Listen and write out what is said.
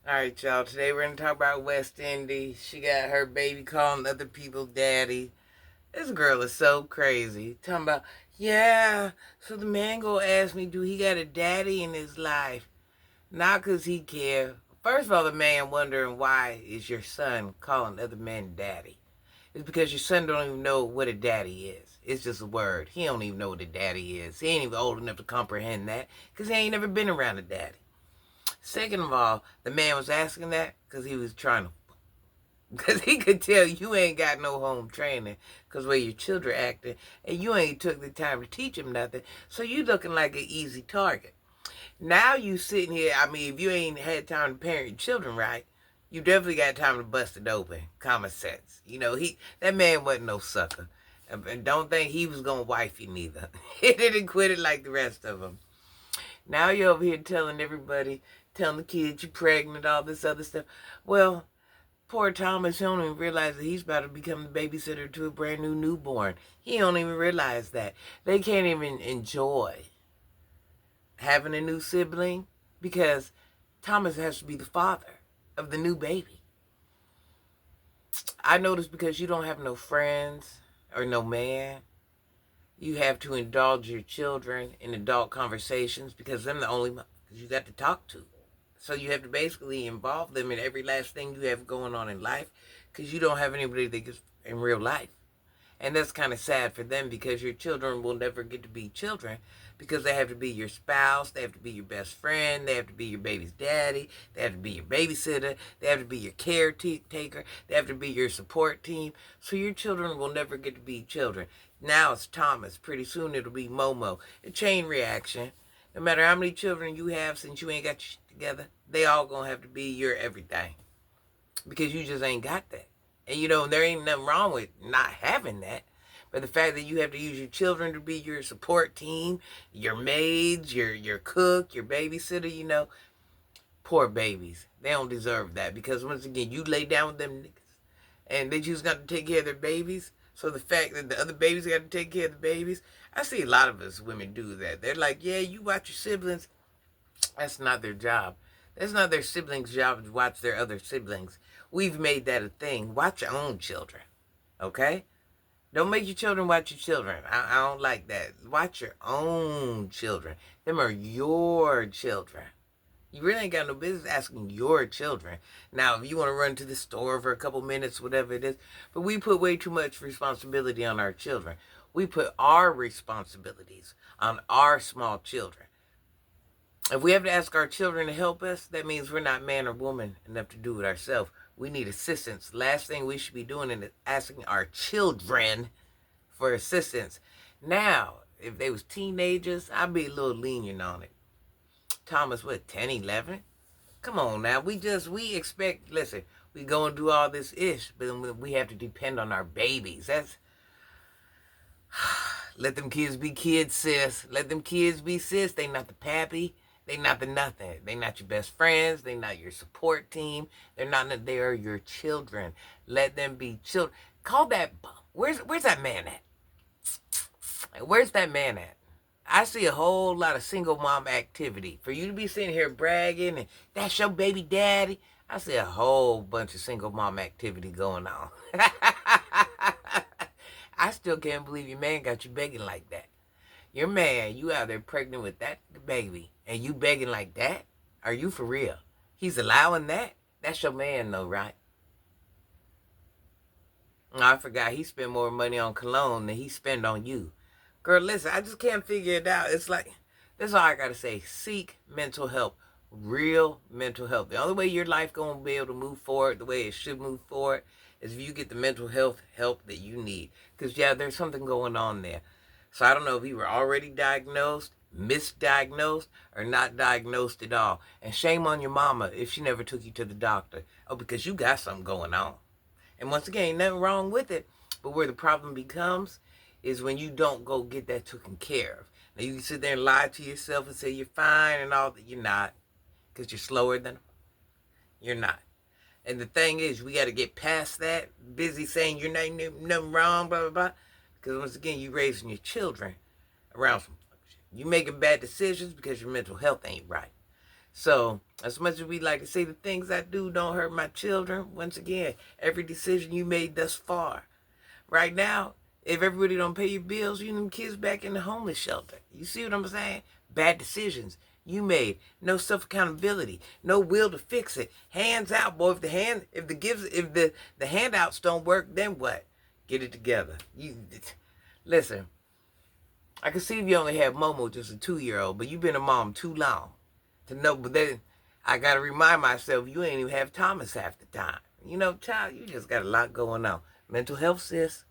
Alright, y'all. Today we're going to talk about West Indies. She got her baby calling other people daddy. This girl is so crazy. Talking about, yeah, so the man go ask me, do he got a daddy in his life? Not because he care. First of all, the man wondering why is your son calling other men daddy. It's because your son don't even know what a daddy is. It's just a word. He don't even know what a daddy is. He ain't even old enough to comprehend that because he ain't never been around a daddy. Second of all, the man was asking that because he was trying to, because he could tell you ain't got no home training because where your children acting, and you ain't took the time to teach them nothing, so you looking like an easy target. Now you sitting here, I mean, if you ain't had time to parent your children right, you definitely got time to bust it open. Common sense. That man wasn't no sucker. And don't think he was going to wife you neither. He didn't quit it like the rest of them. Now you're over here telling everybody, telling the kids you're pregnant, all this other stuff. Well, poor Thomas, he don't even realize that he's about to become the babysitter to a brand new newborn. He don't even realize that. They can't even enjoy having a new sibling because Thomas has to be the father of the new baby. I noticed because you don't have no friends or no man, you have to indulge your children in adult conversations because they're the only you got to talk to. So you have to basically involve them in every last thing you have going on in life because you don't have anybody that gets in real life. And that's kind of sad for them because your children will never get to be children because they have to be your spouse, they have to be your best friend, they have to be your baby's daddy, they have to be your babysitter, they have to be your caretaker, they have to be your support team. So your children will never get to be children. Now it's Thomas. Pretty soon it'll be Momo. A chain reaction. No matter how many children you have since you ain't got your shit together, they all gonna have to be your everything because you just ain't got that. And there ain't nothing wrong with not having that. But the fact that you have to use your children to be your support team, your maids, your cook, your babysitter, poor babies. They don't deserve that because once again, you lay down with them niggas and they just got to take care of their babies. So the fact that the other babies got to take care of the babies, I see a lot of us women do that. They're like, yeah, you watch your siblings. That's not their job. That's not their siblings' job to watch their other siblings. We've made that a thing. Watch your own children, okay? Don't make your children watch your children. I don't like that. Watch your own children. Them are your children. You really ain't got no business asking your children. Now, if you want to run to the store for a couple minutes, whatever it is, but we put way too much responsibility on our children. We put our responsibilities on our small children. If we have to ask our children to help us, that means we're not man or woman enough to do it ourselves. We need assistance. Last thing we should be doing is asking our children for assistance. Now, if they was teenagers, I'd be a little lenient on it. Thomas, what, 10, 11? Come on now. We expect, listen, we go and do all this ish, but we have to depend on our babies. Let them kids be kids, sis. Let them kids be sis. They not the pappy. They not the nothing. They not your best friends. They not your support team. They are your children. Let them be children. Call that, where's that man at? Where's that man at? I see a whole lot of single mom activity. For you to be sitting here bragging and that's your baby daddy, I see a whole bunch of single mom activity going on. I still can't believe your man got you begging like that. Your man, you out there pregnant with that baby, and you begging like that? Are you for real? He's allowing that? That's your man though, right? I forgot he spent more money on cologne than he spent on you. Girl, listen, I just can't figure it out. It's like, that's all I gotta say. Seek mental help. Real mental health. The only way your life gonna be able to move forward the way it should move forward is if you get the mental health help that you need. Because, yeah, there's something going on there. So I don't know if you were already diagnosed, misdiagnosed, or not diagnosed at all. And shame on your mama if she never took you to the doctor. Oh, because you got something going on. And once again, ain't nothing wrong with it. But where the problem becomes is when you don't go get that taken care of. Now, you can sit there and lie to yourself and say you're fine and all that. You're not. Because you're slower than them. You're not. And the thing is, we got to get past that. Busy saying you're not nothing wrong, blah, blah, blah. Because once again, you raising your children around some shit. You making bad decisions because your mental health ain't right. So, as much as we like to say the things I do don't hurt my children, once again, every decision you made thus far. Right now, if everybody don't pay your bills, you them kids back in the homeless shelter. You see what I'm saying? Bad decisions you made. No self accountability. No will to fix it. Hands out, boy. If the handouts don't work, then what? Get it together. Listen. I can see if you only have Momo, just a 2-year-old, but you've been a mom too long to know. But then I gotta remind myself, you ain't even have Thomas half the time. You know, child, you just got a lot going on. Mental health, sis.